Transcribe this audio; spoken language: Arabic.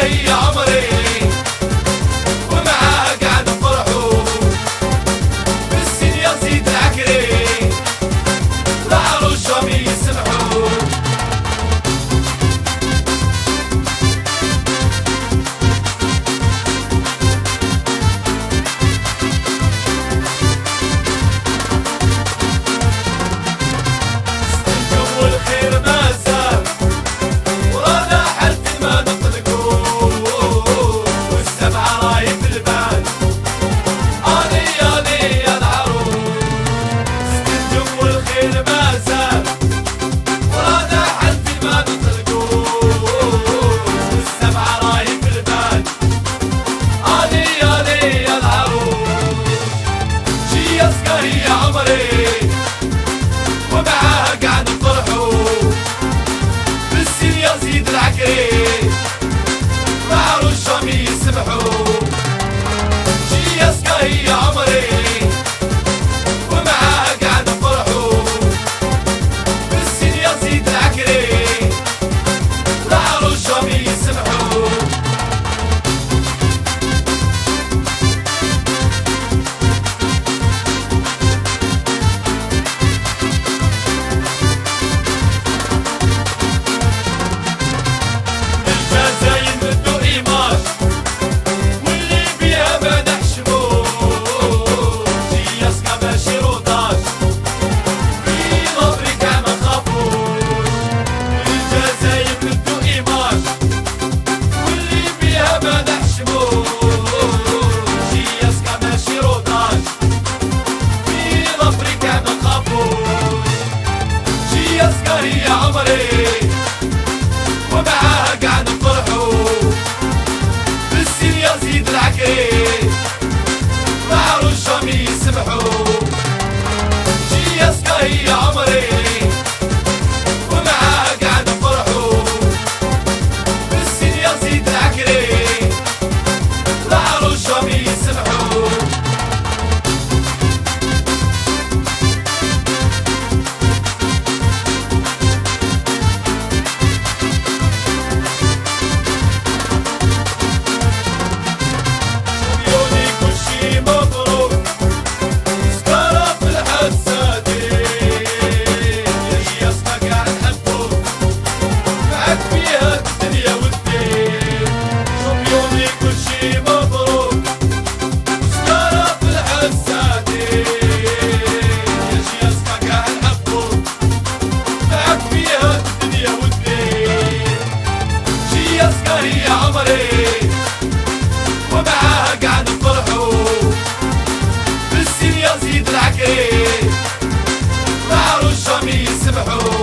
هي عمري ومعاها قاعد نفرحوا بالسن يزيد العكري العروشهم يسمحوا والخير ما زال ورانا حالة ما نطلقوا والسبعة راي في البال آني العروس النجم والخير ما زال ورانا حالة ما نطلقوا والسبعة راي في البال آني العروس شي يسقى هي عمري ومعاها قاعد نفرحوا بالسن يزيد العكري العروشهم يسمحوا شي يسقى هي عمري ومعاها قاعد نفرحوا بالسن يزيد العكري العروشهم يسمحوا هي عمري ومعاها قاعد نفرحوا بالسن يزيد العكري العروشهم يسمحوا شي يسقى هي عمري ومعاها قاعد نفرحوا بالسن يزيد العكري العروشهم يسمحوا هي عمري ومعاها قاعد نفرحوا بالسن يزيد العكري العروشهم يسمحوا